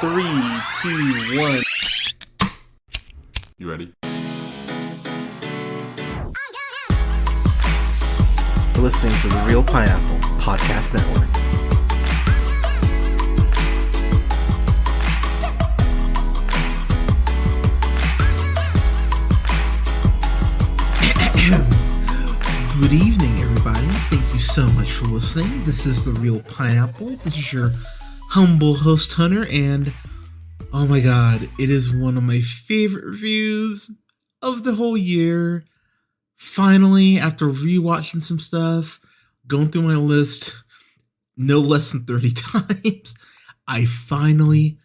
Three, two, one. You ready? You're listening to the Real Pineapple Podcast Network. Good evening, everybody. Thank you so much for listening. This is the Real Pineapple. This is your humble host, Hunter, and oh my god, it is one of my favorite reviews of the whole year. Finally, after rewatching some stuff, going through my list no less than 30 times, I finally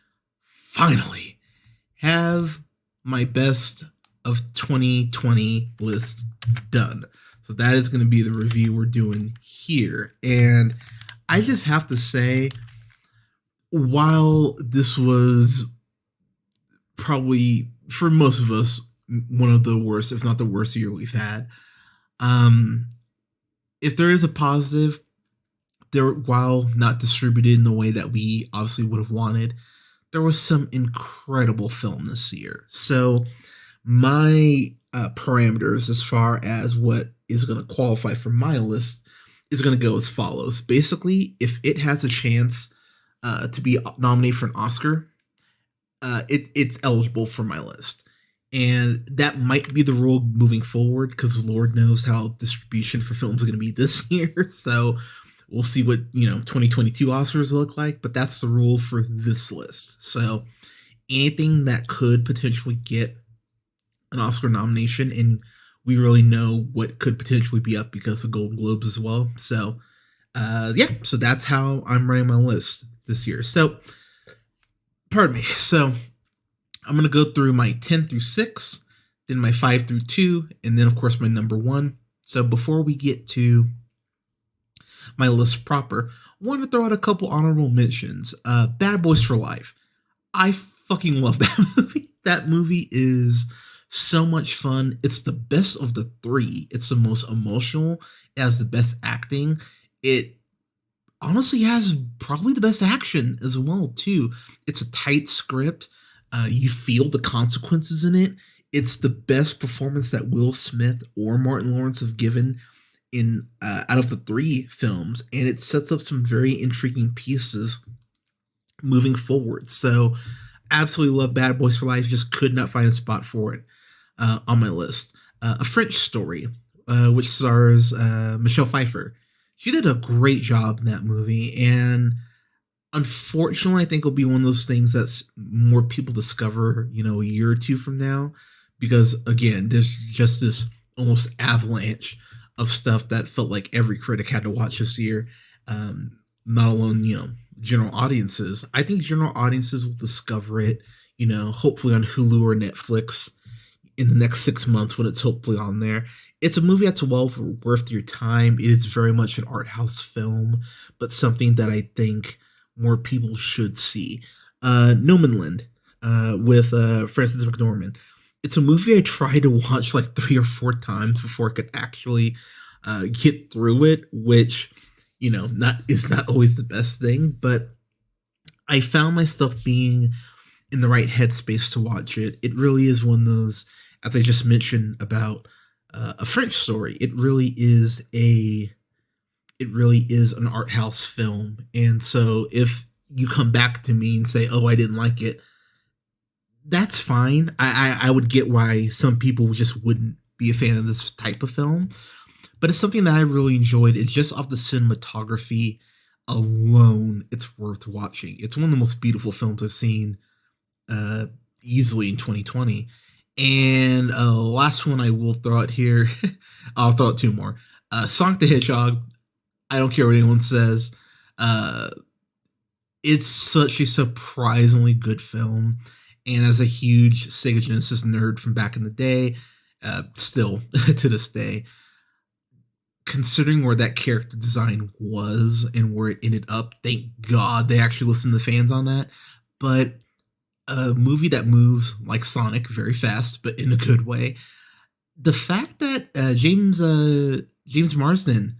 have my best of 2020 list done. So that is going to be the review we're doing here. And I just have to say, while this was probably, for most of us, one of the worst, if not the worst year we've had, if there is a positive, while not distributed in the way that we obviously would have wanted, there was some incredible film this year. So my parameters as far as what is going to qualify for my list is going to go as follows. Basically, if it has a chance to be nominated for an Oscar, it's eligible for my list. And that might be the rule moving forward, because Lord knows how distribution for films is going to be this year. So we'll see what 2022 Oscars look like, but that's the rule for this list. So anything that could potentially get an Oscar nomination, and we really know what could potentially be up because of Golden Globes as well. So so that's how I'm running my list this year. So pardon me. So I'm going to go through my 10 through 6, then my 5 through 2, and then of course my number 1. So before we get to my list proper, I want to throw out a couple honorable mentions. Bad Boys for Life. I fucking love that movie. That movie is so much fun. It's the best of the 3. It's the most emotional. It has the best acting. It honestly has probably the best action as well, too. It's a tight script. You feel the consequences in it. It's the best performance that Will Smith or Martin Lawrence have given in out of the 3 films, and it sets up some very intriguing pieces moving forward. So absolutely love Bad Boys for Life. Just could not find a spot for it on my list. A French Story, which stars Michelle Pfeiffer. She did a great job in that movie, and unfortunately, I think it'll be one of those things that's more people discover, a year or two from now, because again, there's just this almost avalanche of stuff that felt like every critic had to watch this year. Not alone, general audiences. I think general audiences will discover it, hopefully on Hulu or Netflix in the next 6 months when it's hopefully on there. It's a movie that's well worth your time. It is very much an art house film, but something that I think more people should see. No Man Land with Frances McDormand. It's a movie I tried to watch like 3 or 4 times before I could actually get through it, which is not always the best thing, but I found myself being in the right headspace to watch it. It really is one of those, as I just mentioned about A French Story. It really is an art house film. And so if you come back to me and say, oh, I didn't like it, that's fine. I would get why some people just wouldn't be a fan of this type of film. But it's something that I really enjoyed. It's just off the cinematography alone, it's worth watching. It's one of the most beautiful films I've seen easily in 2020. And last one I will throw out here. I'll throw out 2 more. Sonic the Hedgehog. I don't care what anyone says. It's such a surprisingly good film. And as a huge Sega Genesis nerd from back in the day, still to this day, considering where that character design was and where it ended up, thank God they actually listened to fans on that. But a movie that moves like Sonic very fast, but in a good way. The fact that James Marsden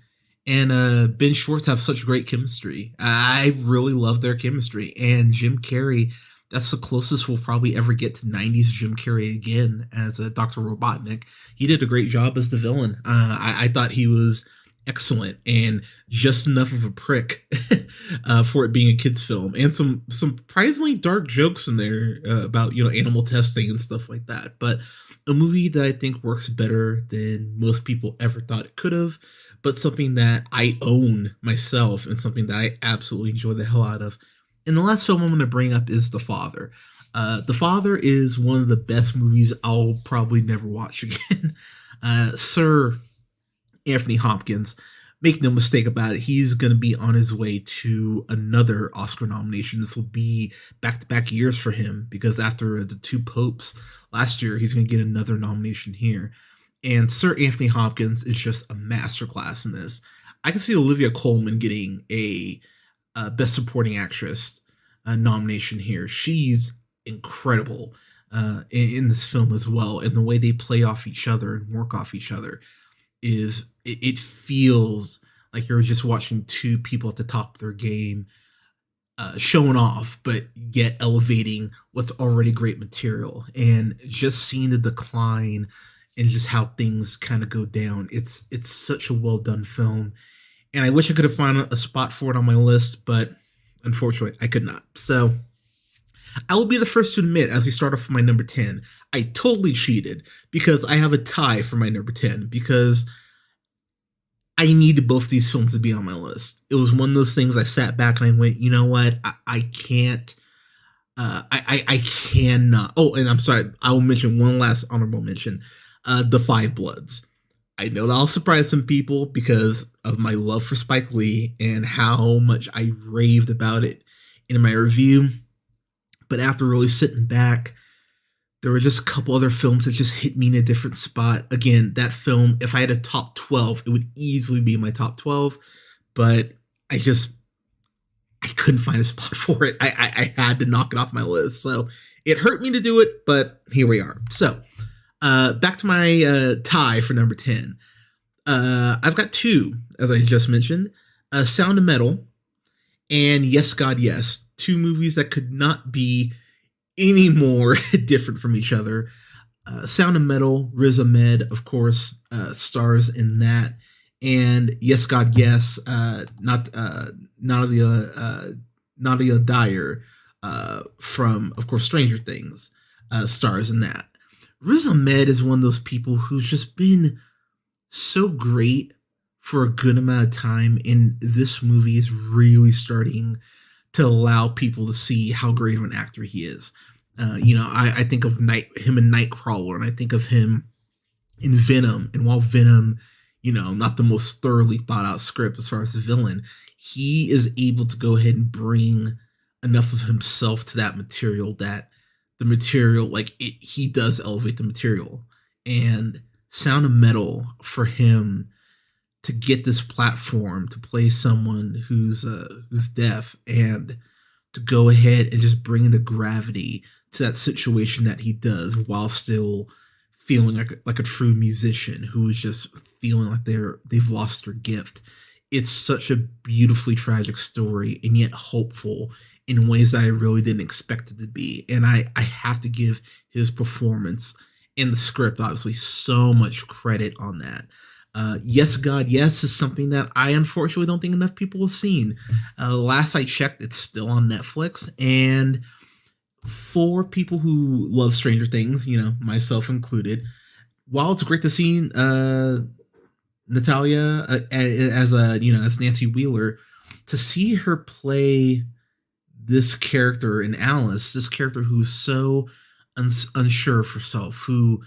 and Ben Schwartz have such great chemistry. I really love their chemistry. And Jim Carrey That's the closest we'll probably ever get to 90s Jim Carrey again as a Dr. Robotnik. He did a great job as the villain. I thought he was excellent and just enough of a prick for it being a kid's film, and some surprisingly dark jokes in there about, you know, animal testing and stuff like that. But a movie that I think works better than most people ever thought it could have, but something that I own myself and something that I absolutely enjoy the hell out of. And the last film I'm going to bring up is The Father. The Father is one of the best movies I'll probably never watch again. Sir Anthony Hopkins, make no mistake about it, he's going to be on his way to another Oscar nomination. This will be back-to-back years for him, because after the two popes last year, he's going to get another nomination here. And Sir Anthony Hopkins is just a masterclass in this. I can see Olivia Colman getting a Best Supporting Actress nomination here. She's incredible in this film as well, and the way they play off each other and work off each other is it feels like you're just watching two people at the top of their game showing off, but yet elevating what's already great material. And just seeing the decline and just how things kind of go down, it's such a well done film. And I wish I could have found a spot for it on my list, but unfortunately I could not. So I will be the first to admit, as we start off with my number 10, I totally cheated, because I have a tie for my number 10, because I needed both these films to be on my list. It was one of those things I sat back and I went, you know what? I can't. I cannot. Oh, and I'm sorry. I will mention one last honorable mention. The Five Bloods. I know that'll surprise some people because of my love for Spike Lee and how much I raved about it in my review. But after really sitting back, there were just a couple other films that just hit me in a different spot. Again, that film, if I had a top 12, it would easily be my top 12. But I couldn't find a spot for it. I had to knock it off my list. So it hurt me to do it, but here we are. So back to my tie for number 10. I've got two, as I just mentioned. Sound of Metal and Yes, God, Yes. Two movies that could not be any more different from each other. Sound of Metal, Riz Ahmed, of course, stars in that. And Yes, God, Yes, Nadia Dyer from, of course, Stranger Things, stars in that. Riz Ahmed is one of those people who's just been so great for a good amount of time, and this movie is really starting to allow people to see how great of an actor he is. I think of him in Nightcrawler, and I think of him in Venom. And while Venom, not the most thoroughly thought out script as far as the villain, he is able to go ahead and bring enough of himself to that material that the material, he does elevate the material. And Sound of Metal, for him to get this platform to play someone who's deaf, and to go ahead and just bring the gravity to that situation that he does, while still feeling like a true musician who is just feeling like they've lost their gift. It's such a beautifully tragic story, and yet hopeful in ways that I really didn't expect it to be. And I have to give his performance and the script, obviously, so much credit on that. Yes, God, Yes is something that I unfortunately don't think enough people have seen. Last I checked, it's still on Netflix. And for people who love Stranger Things, myself included, while it's great to see Natalia as Nancy Wheeler, to see her play this character in Alice, this character who's so unsure of herself, who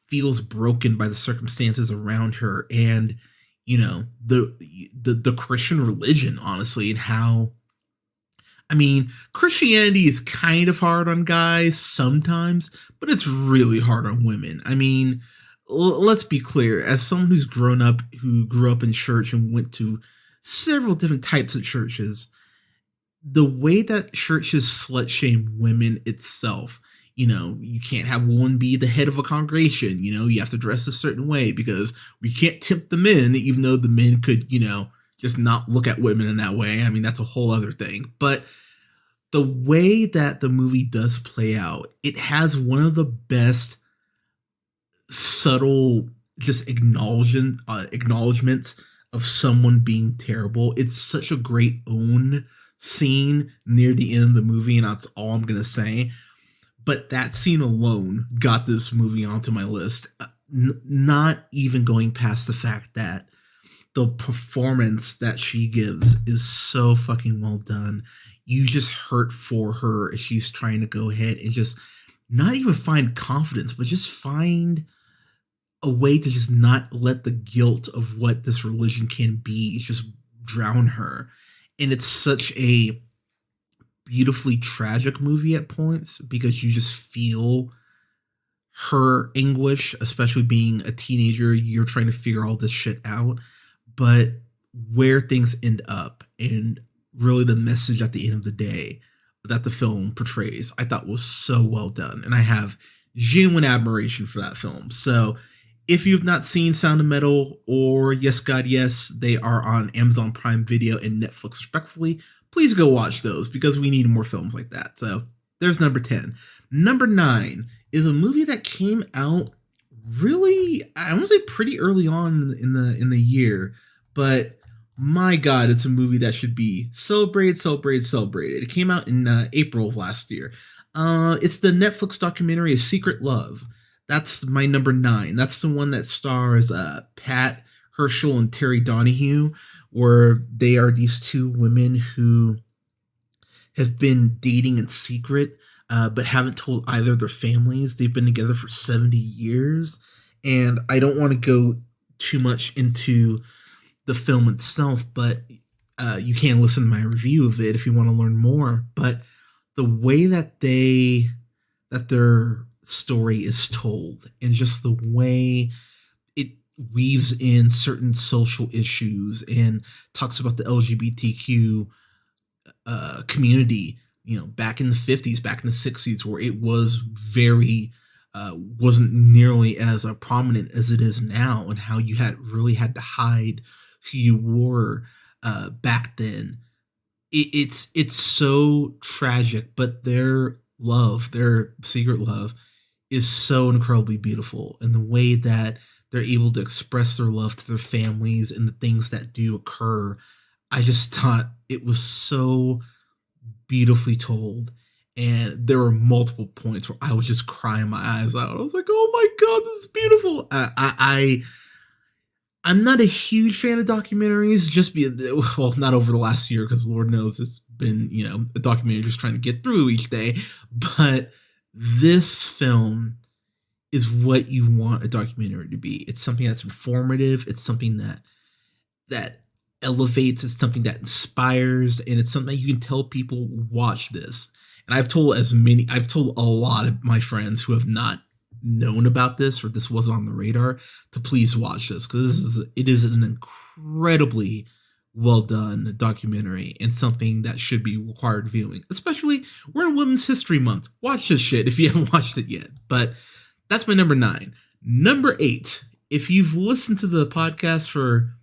feels broken by the circumstances around her, and the Christian religion, honestly, and how, Christianity is kind of hard on guys sometimes, but it's really hard on women. Let's be clear, as someone who grew up in church and went to several different types of churches, the way that churches slut shame women itself, you can't have one be the head of a congregation. You have to dress a certain way because we can't tempt the men, even though the men could, just not look at women in that way. That's a whole other thing. But the way that the movie does play out, it has one of the best subtle just acknowledgments of someone being terrible. It's such a great own scene near the end of the movie, and that's all I'm gonna say. But that scene alone got this movie onto my list. Not even going past the fact that the performance that she gives is so fucking well done. You just hurt for her as she's trying to go ahead and just not even find confidence, but just find a way to just not let the guilt of what this religion can be just drown her. And it's such a beautifully tragic movie at points because you just feel her anguish, especially being a teenager. You're trying to figure all this shit out, but where things end up and really the message at the end of the day that the film portrays, I thought was so well done. And I have genuine admiration for that film. So if you've not seen Sound of Metal or Yes God Yes, they are on Amazon Prime Video and Netflix respectively. Please go watch those because we need more films like that. So there's number 10. Number 9 is a movie that came out really, I want to say pretty early on in the year, but my God, it's a movie that should be celebrated. It came out in April of last year. It's the Netflix documentary A Secret Love. That's my number 9. That's the one that stars Pat Herschel and Terry Donahue, where they are these two women who have been dating in secret, but haven't told either of their families. They've been together for 70 years. And I don't want to go too much into the film itself, but you can listen to my review of it if you want to learn more. But the way that their story is told and just the way it weaves in certain social issues and talks about the LGBTQ community, back in the 50s, back in the 60s, where it was very wasn't nearly as prominent as it is now, and how you really had to hide who you were back then. It's so tragic, but their secret love is so incredibly beautiful, and the way that they're able to express their love to their families and the things that do occur, I just thought it was so beautifully told. And there were multiple points where I was just crying my eyes out. I was like, oh my God, this is beautiful. I'm not a huge fan of documentaries, not over the last year, because Lord knows it's been, a documentary just trying to get through each day. But this film is what you want a documentary to be. It's something that's informative. It's something that elevates. It's something that inspires. And it's something you can tell people, watch this. And I've told a lot of my friends who have not known about this or this wasn't on the radar to please watch this, because it is an incredibly well done documentary and something that should be required viewing. Especially, we're in Women's History Month. Watch this shit if you haven't watched it yet. But that's my number 9. Number 8. If you've listened to the podcast for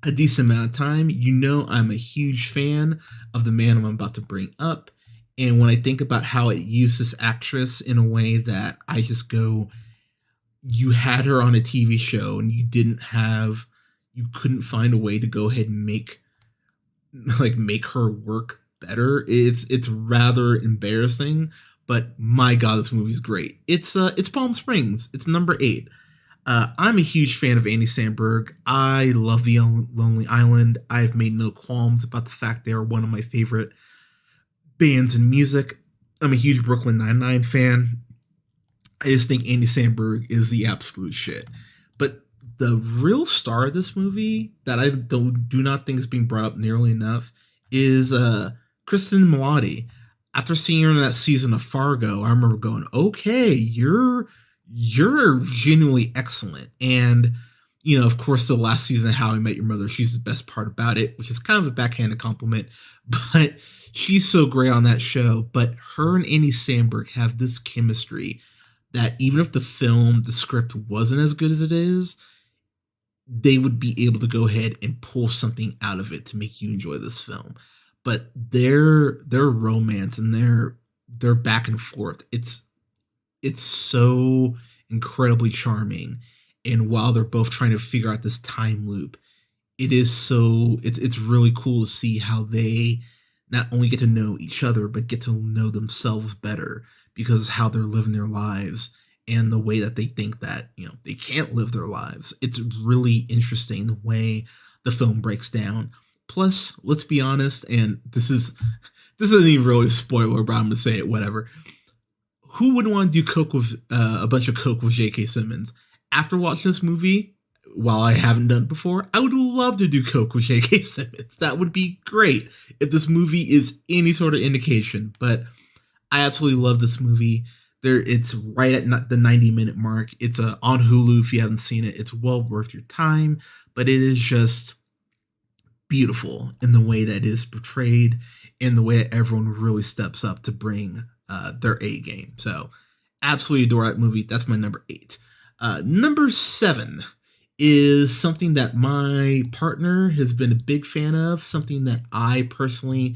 a decent amount of time, you know I'm a huge fan of the man I'm about to bring up. And when I think about how it used this actress in a way that I just go, you had her on a TV show and you couldn't find a way to go ahead and make her work better. It's rather embarrassing, but my God, this movie's great. It's Palm Springs. It's number 8. I'm a huge fan of Andy Samberg. I love The Lonely Island. I've made no qualms about the fact they are one of my favorite bands and music. I'm a huge Brooklyn Nine-Nine fan. I just think Andy Samberg is the absolute shit. But the real star of this movie that I do not think is being brought up nearly enough is Kristen Milioti. After seeing her in that season of Fargo, I remember going, okay, you're genuinely excellent. And, of course, the last season of How I Met Your Mother, she's the best part about it, which is kind of a backhanded compliment, but she's so great on that show. But her and Andy Samberg have this chemistry that even if the script wasn't as good as it is, they would be able to go ahead and pull something out of it to make you enjoy this film. but their romance and their back and forth, it's so incredibly charming. And while they're both trying to figure out this time loop, it's really cool to see how they not only get to know each other but get to know themselves better because of how they're living their lives and the way that they think that they can't live their lives. It's really interesting the way the film breaks down. Plus, let's be honest, and this isn't even really a spoiler, but I'm gonna say it. Whatever. Who would want to do coke with a bunch of coke with J.K. Simmons? After watching this movie, while I haven't done it before, I would love to do coke with J.K. Simmons. That would be great if this movie is any sort of indication. But I absolutely love this movie. It's right at the 90-minute mark. It's on Hulu if you haven't seen it. It's well worth your time, but it is just beautiful in the way that it is portrayed, in the way that everyone really steps up to bring their A game. So absolutely adore that movie. That's my number 8. Number 7 is something that my partner has been a big fan of, something that I personally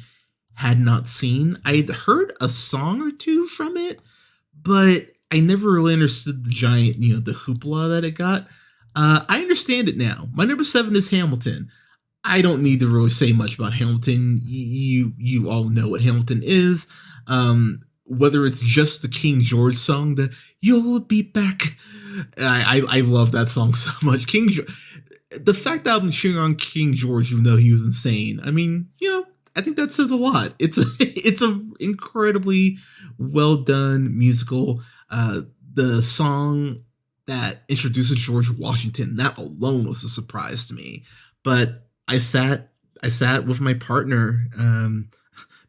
had not seen. I had heard a song or two from it, but I never really understood the giant, the hoopla that it got. I understand it now. My number 7 is Hamilton. I don't need to really say much about Hamilton. You all know what Hamilton is. Whether it's just the King George song, the "You'll Be Back," I love that song so much. The fact that I've been cheering on King George, even though he was insane. I mean, I think that says a lot. It's a incredibly well done musical. The song that introduces George Washington, that alone was a surprise to me. But I sat with my partner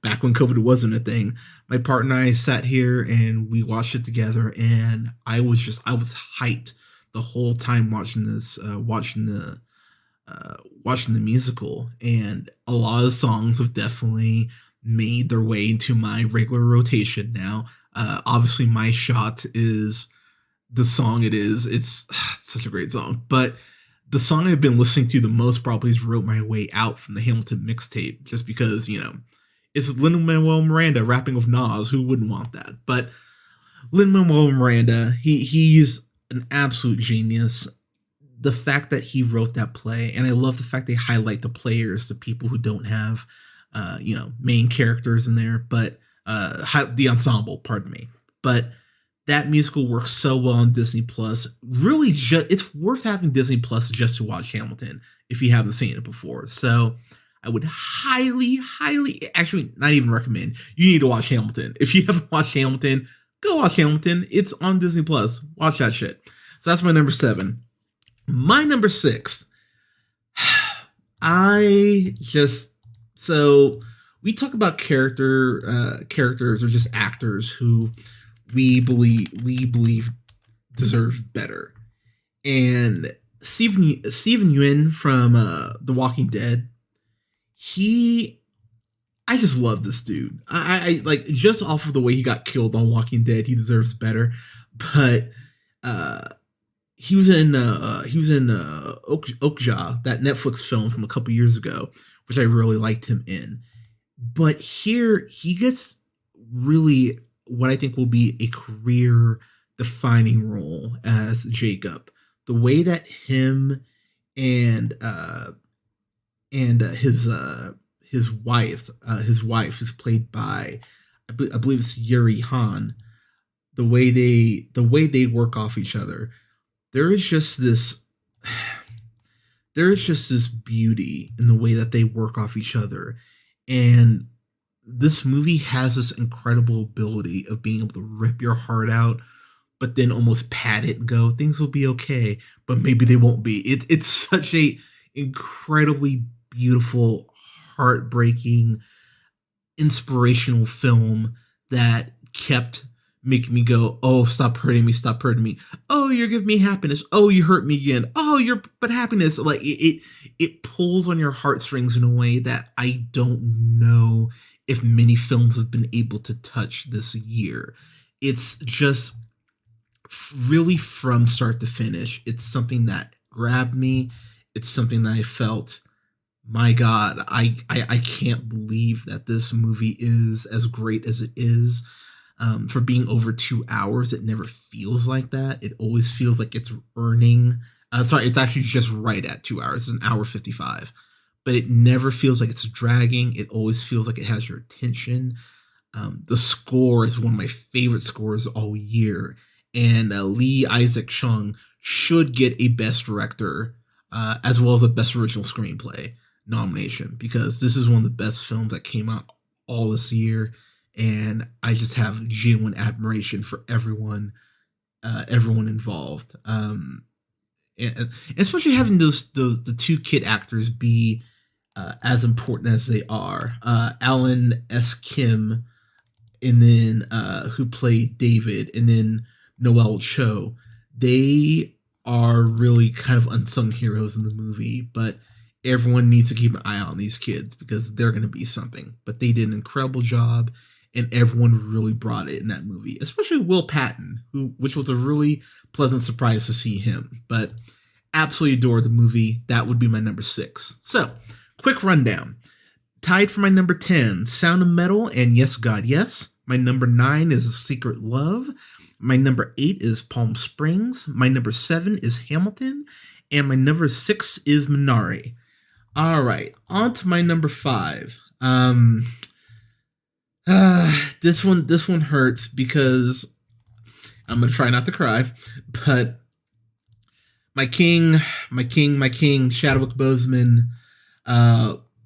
back when COVID wasn't a thing. My partner and I sat here and we watched it together, and I was hyped the whole time watching this, watching the musical. And a lot of songs have definitely made their way into my regular rotation now. Obviously, My Shot is the song. It's such a great song, but the song I've been listening to the most probably is Wrote My Way Out from the Hamilton mixtape, just because, it's Lin-Manuel Miranda rapping with Nas. Who wouldn't want that? But Lin-Manuel Miranda, he's an absolute genius. The fact that he wrote that play, and I love the fact they highlight the players, the people who don't have, main characters in there, but the ensemble, pardon me. But that musical works so well on Disney Plus. Really, it's worth having Disney Plus just to watch Hamilton if you haven't seen it before. So I would highly, actually not even recommend. You need to watch Hamilton. If you haven't watched Hamilton, go watch Hamilton. It's on Disney Plus. Watch that shit. So that's my number 7. My number 6. So we talk about characters or just actors who we believe deserve better. And Steven Yeun from The Walking Dead, I just love this dude. I like, just off of the way he got killed on Walking Dead, he deserves better. But he was in Okja, that Netflix film from a couple years ago, which I really liked him in. But here he gets really what I think will be a career defining role as Jacob. The way that him and his wife is played by, I believe it's Yuri Han. The way they work off each other, there is just this beauty in the way that they work off each other. And this movie has this incredible ability of being able to rip your heart out, but then almost pat it and go, things will be okay, but maybe they won't be. It's such a incredibly beautiful, heartbreaking, inspirational film that kept making me go, oh, stop hurting me. Oh, you're giving me happiness. Oh, you hurt me again. Oh, but happiness. Like it pulls on your heartstrings in a way that I don't know if many films have been able to touch this year. It's just really from start to finish. It's something that grabbed me. It's something that I felt my God, I can't believe that this movie is as great as it is. For being over 2 hours, it never feels like that. It always feels like it's earning. Sorry, it's actually just right at 2 hours. It's an hour 55, but it never feels like it's dragging. It always feels like it has your attention. The score is one of my favorite scores all year, and Lee Isaac Chung should get a Best Director as well as a Best Original Screenplay nomination, because this is one of the best films that came out all this year, and I just have genuine admiration for everyone involved. And especially having the two kid actors be as important as they are. Alan S. Kim, and then who played David, and then Noel Cho. They are really kind of unsung heroes in the movie, but everyone needs to keep an eye on these kids because they're going to be something. But they did an incredible job, and everyone really brought it in that movie, especially Will Patton, which was a really pleasant surprise to see him. But absolutely adored the movie. That would be my number 6. So, quick rundown. Tied for my number 10, Sound of Metal and Yes, God, Yes. My number 9 is A Secret Love. My number 8 is Palm Springs. My number 7 is Hamilton. And my number 6 is Minari. All right, on to my number 5. This one hurts because I'm gonna try not to cry, but my king, Chadwick Boseman.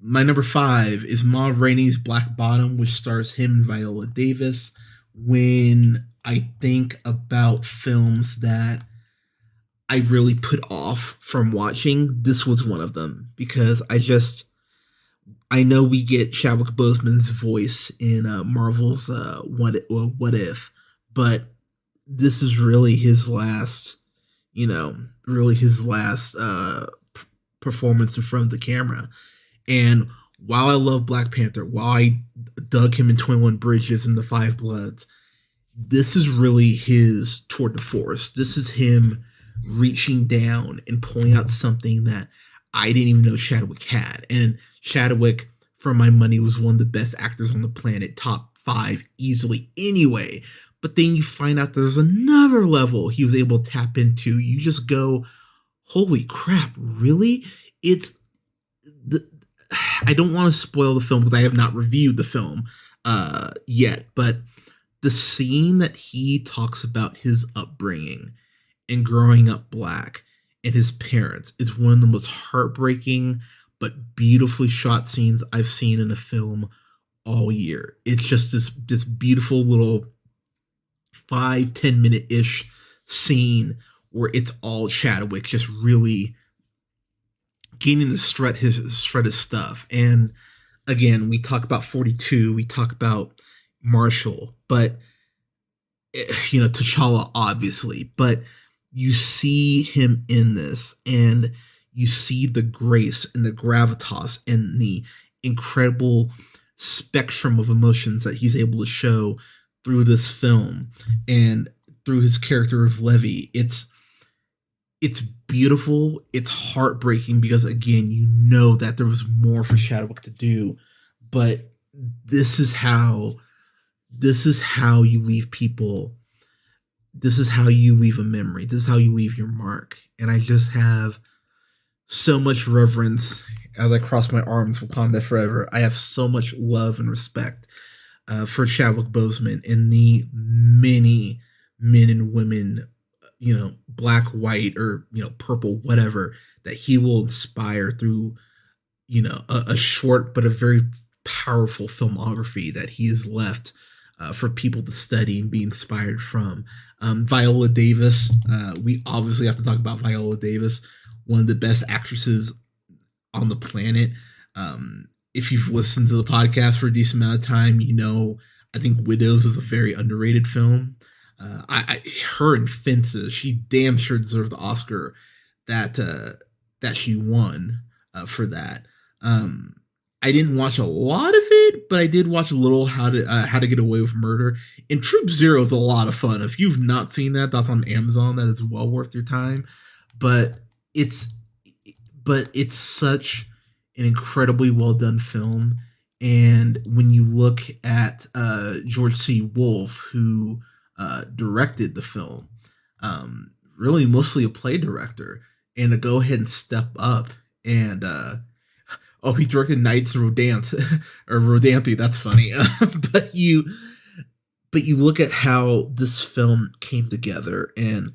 My number 5 is Ma Rainey's Black Bottom, which stars him and Viola Davis. When I think about films that I really put off from watching, this was one of them, because I know we get Chadwick Boseman's voice in Marvel's What If, but this is really his last, performance in front of the camera. And while I love Black Panther, while I dug him in 21 Bridges and The Five Bloods, this is really his tour de force. This is him reaching down and pulling out something that I didn't even know Chadwick had. And Chadwick, for my money, was one of the best actors on the planet, top 5 easily anyway. But then you find out there's another level he was able to tap into. You just go, holy crap, really? I don't want to spoil the film because I have not reviewed the film yet, but the scene that he talks about his upbringing and growing up Black and his parents is one of the most heartbreaking but beautifully shot scenes I've seen in a film all year. It's just this beautiful little 5-10 minute-ish scene where it's all Chadwick just really getting to strut his stuff. And again, we talk about 42, we talk about Marshall, but T'Challa obviously, but you see him in this, and you see the grace and the gravitas and the incredible spectrum of emotions that he's able to show through this film and through his character of Levy. It's beautiful. It's heartbreaking because, again, you know that there was more for Chadwick to do, but this is how you leave people. This is how you leave a memory. This is how you leave your mark. And I just have so much reverence as I cross my arms for Wakanda Forever. I have so much love and respect for Chadwick Boseman and the many men and women, Black, white, or, purple, whatever, that he will inspire through, a short but a very powerful filmography that he has left for people to study and be inspired from. Viola Davis, we obviously have to talk about Viola Davis, one of the best actresses on the planet. If you've listened to the podcast for a decent amount of time, I think Widows is a very underrated film. Her and Fences, she damn sure deserved the Oscar that she won for that. I didn't watch a lot of it, but I did watch a little How to Get Away with Murder. And Troop Zero is a lot of fun. If you've not seen that, that's on Amazon. That is well worth your time. But it's such an incredibly well done film. And when you look at George C. Wolfe, who directed the film, really mostly a play director, and to go ahead and step up and oh, he directed Knights and Rodanthe or Rodanthe. That's funny, but you look at how this film came together and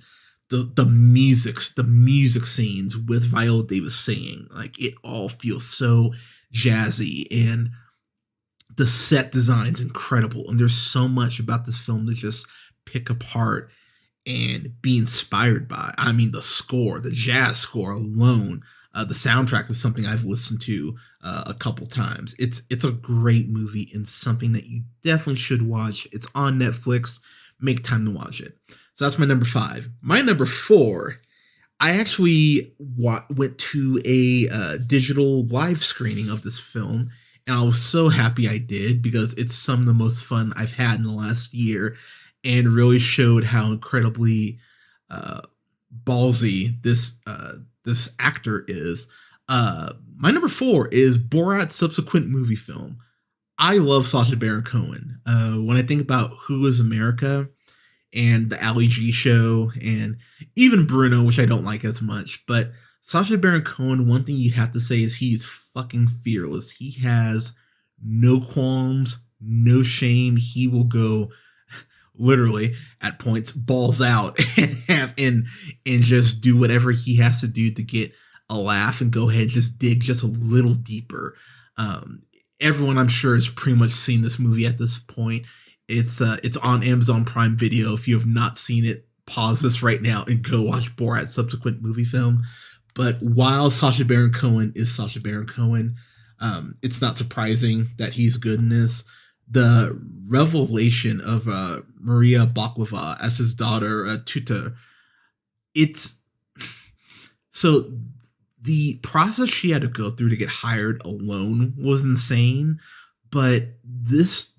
the music scenes with Viola Davis singing, like it all feels so jazzy, and the set design's incredible, and there's so much about this film to just pick apart and be inspired by. I mean, the score, the jazz score alone, the soundtrack is something I've listened to a couple times. It's a great movie and something that you definitely should watch. It's on Netflix. Make time to watch it. So that's my number 5. My number 4, I actually went to a digital live screening of this film, and I was so happy I did because it's some of the most fun I've had in the last year, and really showed how incredibly ballsy this actor is. My number 4 is Borat's subsequent movie film. I love Sacha Baron Cohen. When I think about Who Is America and the Ali G show, and even Bruno, which I don't like as much, but Sacha Baron Cohen, one thing you have to say is he's fucking fearless. He has no qualms, no shame. He will go literally at points balls out and just do whatever he has to do to get a laugh and go ahead and just dig just a little deeper. Everyone I'm sure has pretty much seen this movie at this point. It's on Amazon Prime Video. If you have not seen it, pause this right now and go watch Borat's subsequent movie film. But while Sacha Baron Cohen is Sacha Baron Cohen, it's not surprising that he's good in this. The revelation of Maria Baklava as his daughter, Tuta, it's so the process she had to go through to get hired alone was insane. But this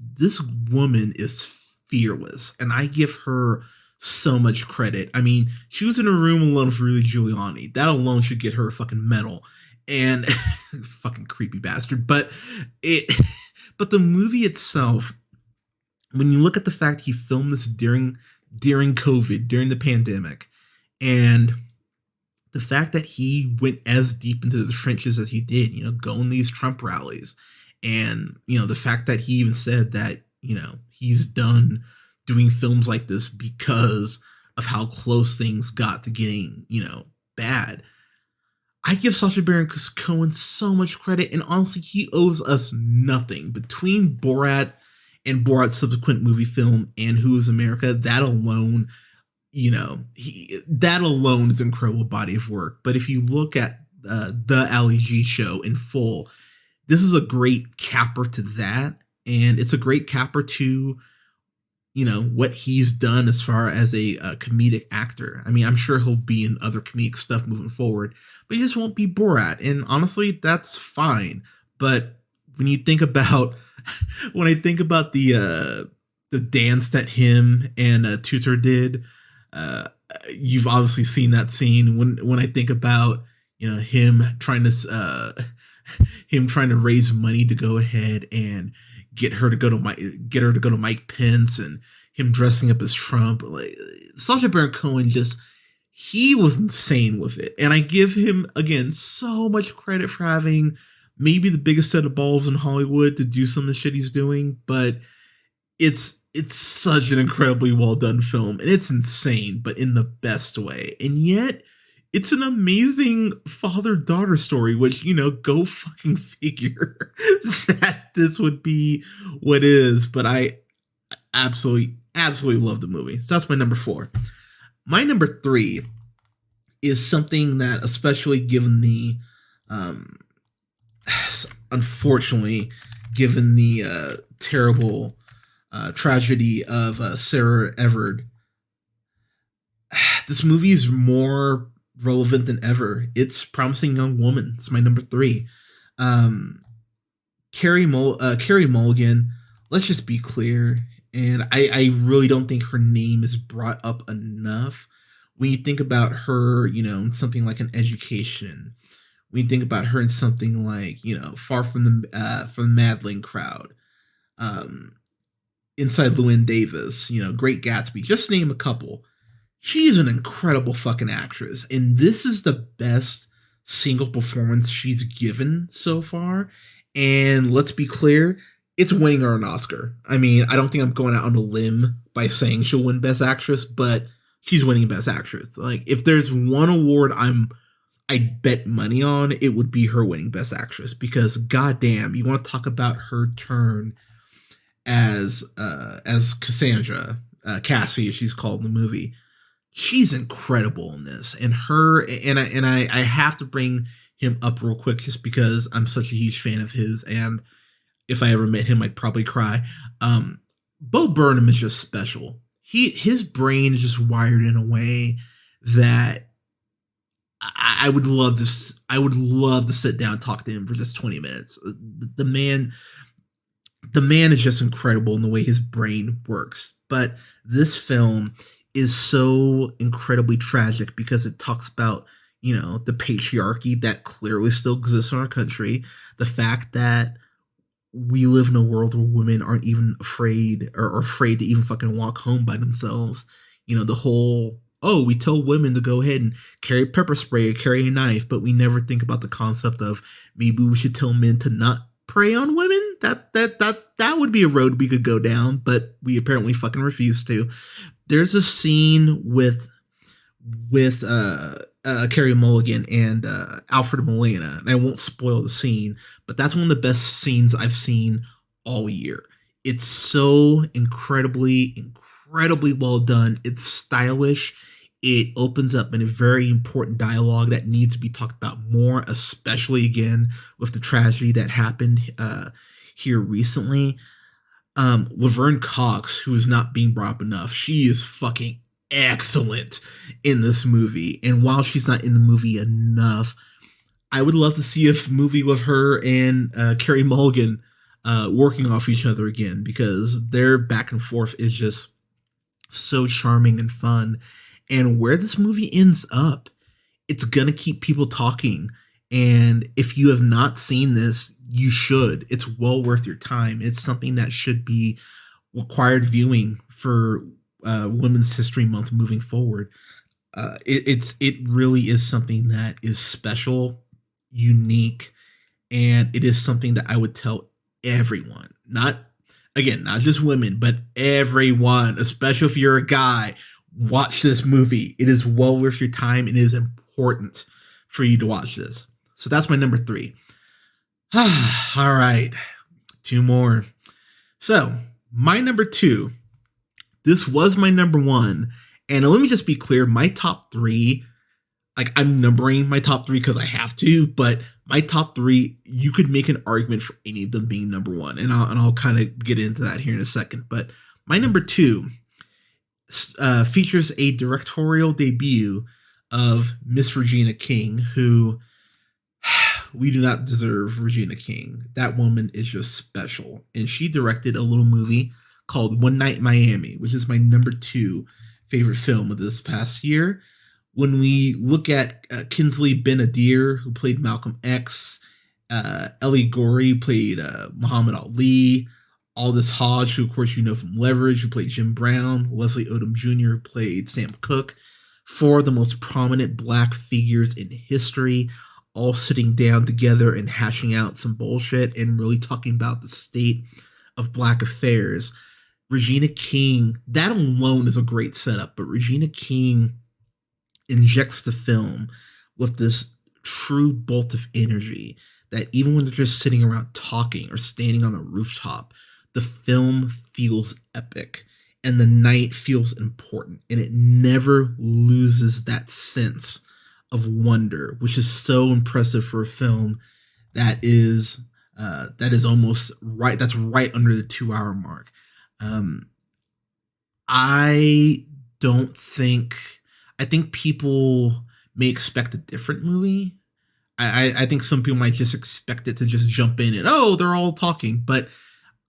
woman is fearless, and I give her so much credit. I mean, she was in a room alone with Rudy Giuliani. That alone should get her a fucking medal. And fucking creepy bastard. But the movie itself, when you look at the fact he filmed this during COVID, during the pandemic, and the fact that he went as deep into the trenches as he did, going these Trump rallies, and, the fact that he even said that, he's done doing films like this because of how close things got to getting, bad. I give Sacha Baron Cohen so much credit, and honestly, he owes us nothing. Between Borat and Borat's subsequent movie film and Who Is America, that alone, that alone is an incredible body of work. But if you look at the Ali G show in full, this is a great capper to that, and it's a great capper to, what he's done as far as a comedic actor. I mean, I'm sure he'll be in other comedic stuff moving forward, but he just won't be Borat, and honestly, that's fine. But when you think about, when I think about the dance that him and Tutor did, you've obviously seen that scene. When I think about, him trying to raise money to go ahead and get her to go to Mike Pence, and him dressing up as Trump, like Sacha Baron Cohen, he was insane with it. And I give him, again, so much credit for having maybe the biggest set of balls in Hollywood to do some of the shit he's doing, but it's such an incredibly well done film, and it's insane, but in the best way. And yet it's an amazing father-daughter story, which, go fucking figure that this would be what is. But I absolutely love the movie. So that's my number 4. My number 3 is something that, especially given the, unfortunately, given the terrible tragedy of Sarah Everard, this movie is more relevant than ever. It's Promising Young Woman. It's my number 3. Carey Mulligan, let's just be clear, and I really don't think her name is brought up enough. When you think about her, something like An Education, when you think about her in something like, Far from the Madeline Crowd, um, Inside Llewyn Davis, Great Gatsby, just name a couple. She's an incredible fucking actress, and this is the best single performance she's given so far. And let's be clear, it's winning her an Oscar. I mean, I don't think I'm going out on a limb by saying she'll win Best Actress, but she's winning Best Actress. Like, if there's one award I bet money on, it would be her winning Best Actress, because goddamn, you want to talk about her turn as Cassandra, Cassie, as she's called in the movie. She's incredible in this, and I have to bring him up real quick just because I'm such a huge fan of his, and if I ever met him, I'd probably cry. Bo Burnham is just special. His brain is just wired in a way that I would love to sit down and talk to him for just 20 minutes. The man is just incredible in the way his brain works. But this film is so incredibly tragic because it talks about, the patriarchy that clearly still exists in our country. The fact that we live in a world where women aren't even afraid or afraid to even fucking walk home by themselves. The whole, we tell women to go ahead and carry pepper spray or carry a knife, but we never think about the concept of maybe we should tell men to not prey on women. That would be a road we could go down, but we apparently fucking refuse to. There's a scene with Carey Mulligan and Alfred Molina, and I won't spoil the scene, but that's one of the best scenes I've seen all year. It's so incredibly well done. It's stylish. It opens up in a very important dialogue that needs to be talked about more, especially again with the tragedy that happened here recently. Laverne Cox, who is not being brought up enough, she is fucking excellent in this movie. And while she's not in the movie enough, I would love to see a movie with her and Carey Mulligan working off each other again, because their back and forth is just so charming and fun. And where this movie ends up, it's gonna keep people talking. And if you have not seen this, you should. It's well worth your time. It's something that should be required viewing for Women's History Month moving forward. It really is something that is special, unique, and it is something that I would tell everyone. Not just women, but everyone, especially if you're a guy. Watch this movie. It is well worth your time. It is important for you to watch this. So that's my number 3. All right. 2 more. So my number 2, this was my number 1. And let me just be clear. My top 3, like, I'm numbering my top 3 because I have to, but my top 3, you could make an argument for any of them being number 1. And I'll kind of get into that here in a second. But my number 2 features a directorial debut of Miss Regina King, who we do not deserve Regina King. That woman is just special. And she directed a little movie called One Night in Miami, which is my number 2 favorite film of this past year. When we look at Kinsley Ben-Adir, who played Malcolm X, Ellie Gorey played Muhammad Ali, Aldous Hodge, who of course you know from Leverage, who played Jim Brown, Leslie Odom Jr., who played Sam Cooke, 4 of the most prominent black figures in history, all sitting down together and hashing out some bullshit and really talking about the state of black affairs. Regina King, that alone is a great setup, but Regina King injects the film with this true bolt of energy that even when they're just sitting around talking or standing on a rooftop, the film feels epic and the night feels important, and it never loses that sense of wonder, which is so impressive for a film that is almost right. That's right under the 2-hour mark. I think people may expect a different movie. I think some people might just expect it to just jump in and, they're all talking. But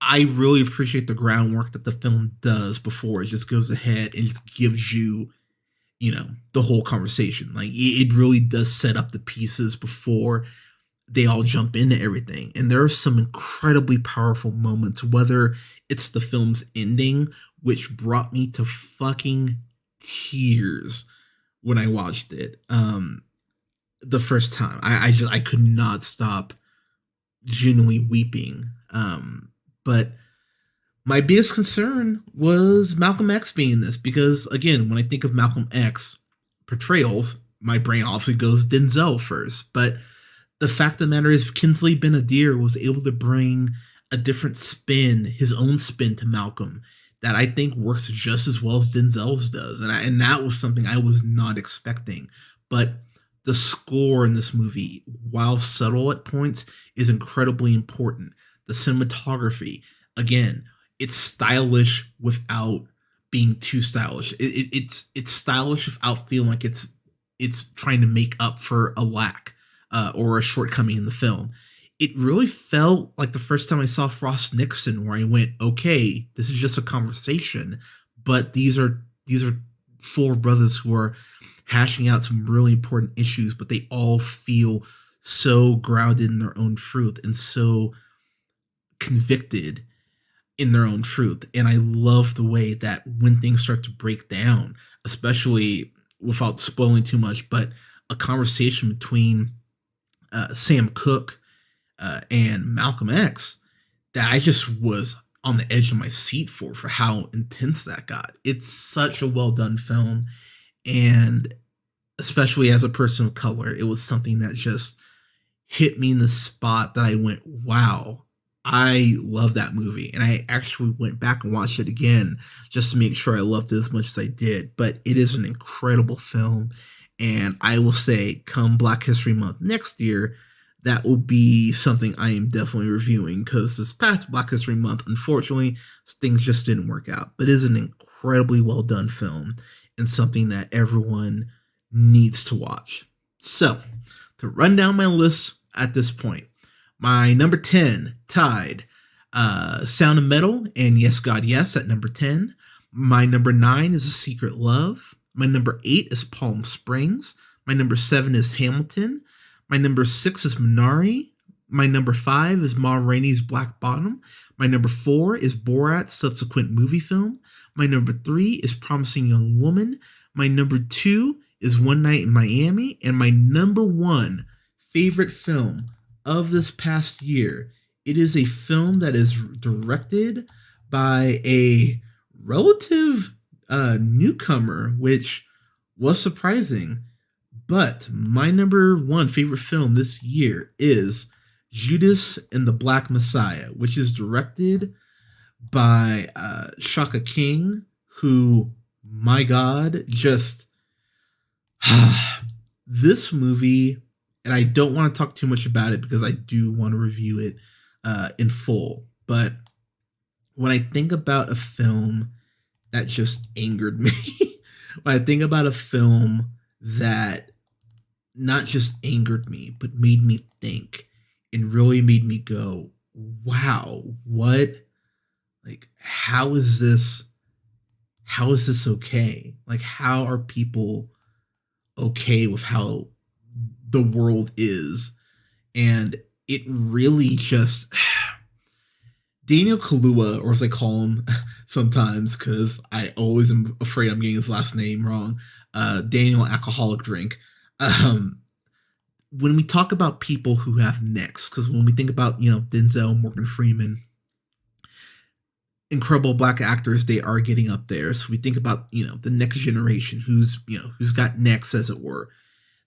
I really appreciate the groundwork that the film does before it just goes ahead and just gives you the whole conversation. Like it really does set up the pieces before they all jump into everything. And there are some incredibly powerful moments, whether it's the film's ending, which brought me to fucking tears when I watched it. The first time I could not stop genuinely weeping. But my biggest concern was Malcolm X being in this, because again, when I think of Malcolm X portrayals, my brain obviously goes Denzel first. But the fact of the matter is, Kingsley Ben-Adir was able to bring a different spin, his own spin to Malcolm, that I think works just as well as Denzel's does. And that was something I was not expecting. But the score in this movie, while subtle at points, is incredibly important. The cinematography, again, it's stylish without being too stylish. It's stylish without feeling like it's trying to make up for a lack or a shortcoming in the film. It really felt like the first time I saw Frost Nixon, where I went, okay, this is just a conversation, but these are four brothers who are hashing out some really important issues, but they all feel so grounded in their own truth and so convicted in their own truth. And I love the way that when things start to break down, especially without spoiling too much, but a conversation between Sam Cooke and Malcolm X, that I just was on the edge of my seat for how intense that got. It's such a well done film. And especially as a person of color, it was something that just hit me in the spot that I went, wow, I love that movie. And I actually went back and watched it again just to make sure I loved it as much as I did. But it is an incredible film. And I will say, come Black History Month next year, that will be something I am definitely reviewing, because this past Black History Month, unfortunately, things just didn't work out. But it is an incredibly well done film and something that everyone needs to watch. So, to run down my list at this point, my number 10 tied Sound of Metal and Yes God Yes at number 10. My number 9 is A Secret Love. My number 8 is Palm Springs. My number 7 is Hamilton. My number 6 is Minari. My number 5 is Ma Rainey's Black Bottom. My number 4 is Borat's subsequent movie film. My number 3 is Promising Young Woman. My number 2 is One Night in Miami. And my number 1 favorite film of this past year, it is a film that is directed by a relative newcomer, which was surprising. But my number 1 favorite film this year is Judas and the Black Messiah, which is directed by Shaka King, who, my God, just this movie, and I don't want to talk too much about it because I do want to review it in full. But when I think about a film that just angered me, when I think about a film that not just angered me, but made me think and really made me go, wow, what, like, how is this okay? Like, how are people okay with how the world is? And it really just, Daniel Kaluuya, or as I call him sometimes, because I always am afraid I'm getting his last name wrong, Daniel Alcoholic Drink. When we talk about people who have necks, because when we think about, Denzel, Morgan Freeman, incredible black actors, they are getting up there. So we think about, the next generation who's got necks, as it were.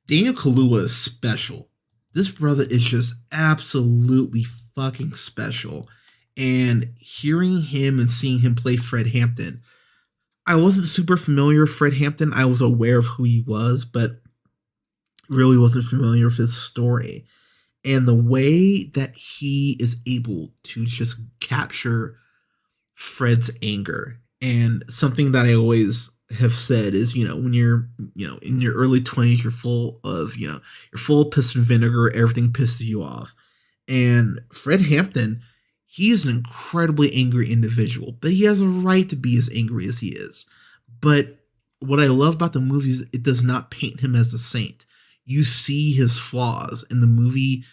Daniel Kaluuya is special. This brother is just absolutely fucking special. And hearing him and seeing him play Fred Hampton, I wasn't super familiar with Fred Hampton. I was aware of who he was, but really wasn't familiar with his story. And the way that he is able to just capture Fred's anger, and something that I always have said is, when you're, in your early 20s, you're full of piss and vinegar, everything pisses you off. And Fred Hampton, he is an incredibly angry individual, but he has a right to be as angry as he is. But what I love about the movie is it does not paint him as a saint. You see his flaws, and the movie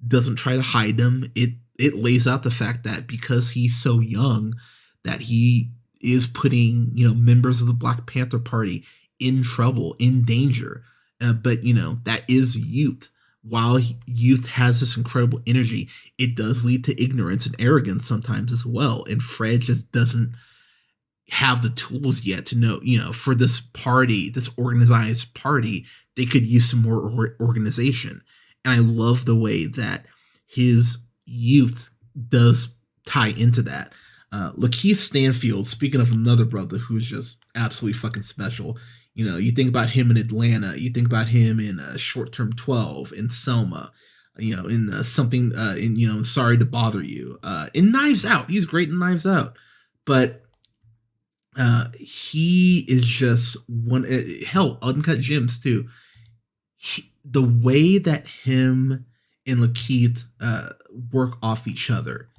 doesn't try to hide them. It lays out the fact that because he's so young, that he is putting, members of the Black Panther Party in trouble, in danger. But that is youth. While youth has this incredible energy, it does lead to ignorance and arrogance sometimes as well. And Fred just doesn't have the tools yet to know, for this party, this organized party, they could use some more organization. And I love the way that his youth does tie into that. Lakeith Stanfield, speaking of another brother who's just absolutely fucking special, you think about him in Atlanta, you think about him in Short Term 12, in Selma, in something, in Sorry to Bother You, in Knives Out. He's great in Knives Out. But he is just one, hell, Uncut Gems too. The way that him and Lakeith work off each other,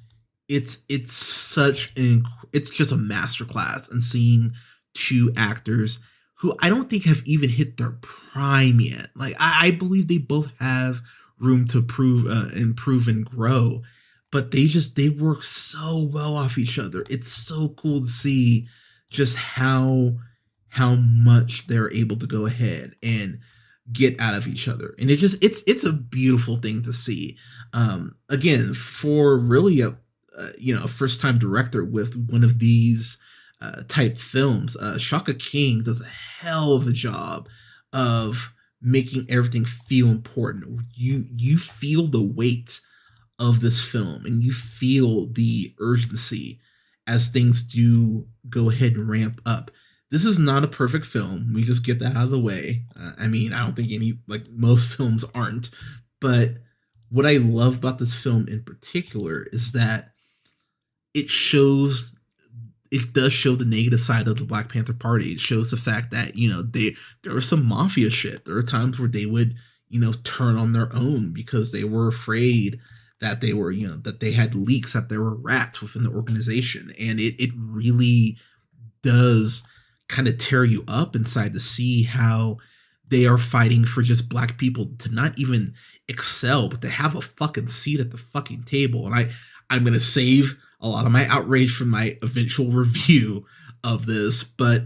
it's just a masterclass in seeing two actors who I don't think have even hit their prime yet. Like I believe they both have room to improve and grow, but they work so well off each other. It's so cool to see just how much they're able to go ahead and get out of each other. And it's a beautiful thing to see. Again, for really a first time director with one of these type films, Shaka King does a hell of a job of making everything feel important. You feel the weight of this film, and you feel the urgency as things do go ahead and ramp up. This is not a perfect film. We just get that out of the way. I don't think most films aren't. But what I love about this film in particular is that it does show the negative side of the Black Panther Party. It shows the fact that, there was some mafia shit. There were times where they would, turn on their own because they were afraid that they were, that they had leaks, that there were rats within the organization. And it really does kind of tear you up inside to see how they are fighting for just Black people to not even excel, but to have a fucking seat at the fucking table. And I'm going to save a lot of my outrage for my eventual review of this, but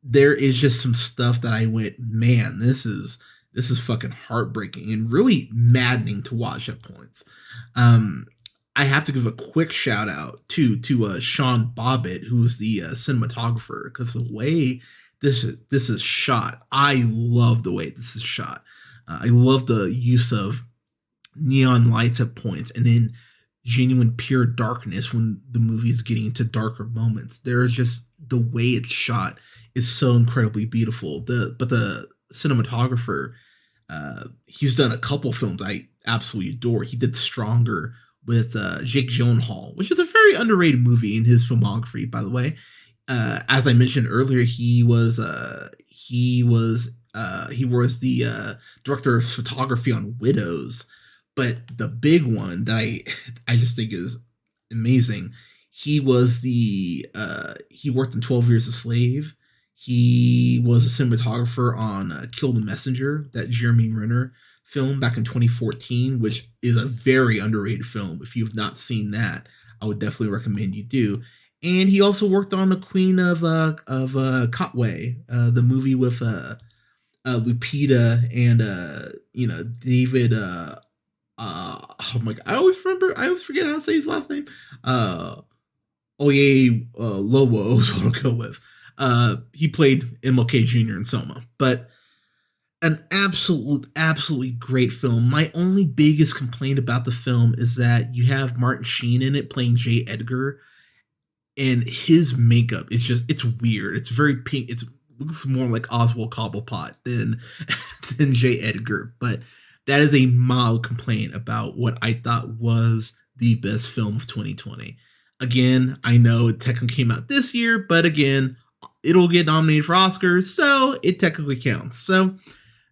there is just some stuff that I went, man, this is fucking heartbreaking and really maddening to watch at points. I have to give a quick shout out to Sean Bobbitt, who's the cinematographer, because the way this is shot, I love the way this is shot. I love the use of neon lights at points, and then genuine pure darkness when the movie is getting into darker moments. There is just the way it's shot is so incredibly beautiful. But the cinematographer, he's done a couple films I absolutely adore. He did Stronger with Jake Gyllenhaal, which is a very underrated movie in his filmography, by the way. As I mentioned earlier, he was the director of photography on Widows. But the big one that I just think is amazing, he worked in 12 Years a Slave. He was a cinematographer on Kill the Messenger, that Jeremy Renner film back in 2014, which is a very underrated film. If you've not seen that, I would definitely recommend you do. And he also worked on The Queen of Katwe, the movie with Lupita and David. Oh my god! I always forget how to say his last name. Oye Lobo is what I'll go with. He played MLK Jr. in Selma, but an absolutely great film. My only biggest complaint about the film is that you have Martin Sheen in it playing J. Edgar, and his makeup it's weird. It's very pink. It looks more like Oswald Cobblepot than J. Edgar, but that is a mild complaint about what I thought was the best film of 2020. Again, I know it technically came out this year, but again, it'll get nominated for Oscars, so it technically counts. So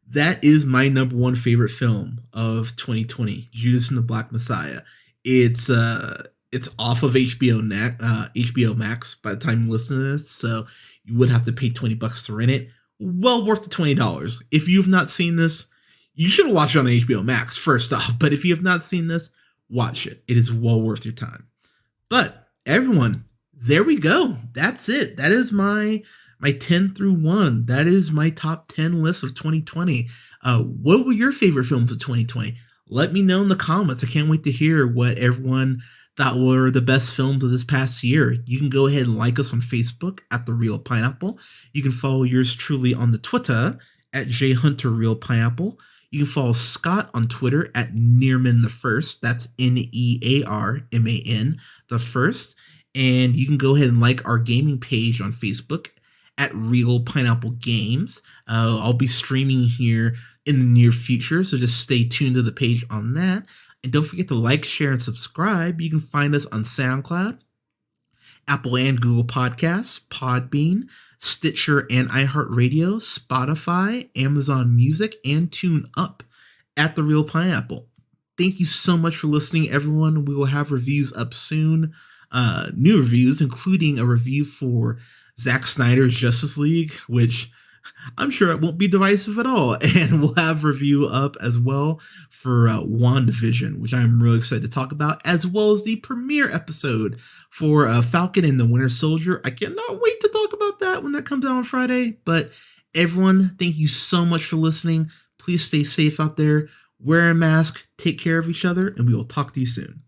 that is my number one favorite film of 2020, Judas and the Black Messiah. It's off of HBO Max by the time you listen to this, so you would have to pay $20 to rent it. well worth the $20. If you've not seen this, you should watch it on HBO Max first off, but if you have not seen this, watch it. It is well worth your time. But everyone, there we go. That's it. That is my 10 through 1. That is my top 10 list of 2020. What were your favorite films of 2020? Let me know in the comments. I can't wait to hear what everyone thought were the best films of this past year. You can go ahead and like us on Facebook at The Real Pineapple. You can follow yours truly on the Twitter at JHunterRealPineapple. You can follow Scott on Twitter at Nearman the First. That's Nearman the First. And you can go ahead and like our gaming page on Facebook at Real Pineapple Games. I'll be streaming here in the near future, so just stay tuned to the page on that. And don't forget to like, share, and subscribe. You can find us on SoundCloud, Apple and Google Podcasts, Podbean, Stitcher and iHeartRadio, Spotify, Amazon Music, and TuneUp at The Real Pineapple. Thank you so much for listening, everyone. We will have reviews up soon. New reviews, including a review for Zack Snyder's Justice League, which I'm sure it won't be divisive at all. And we'll have review up as well for WandaVision, which I'm really excited to talk about, as well as the premiere episode for Falcon and the Winter Soldier. I cannot wait to talk about that when that comes out on Friday. But everyone, thank you so much for listening. Please stay safe out there. Wear a mask, take care of each other, and we will talk to you soon.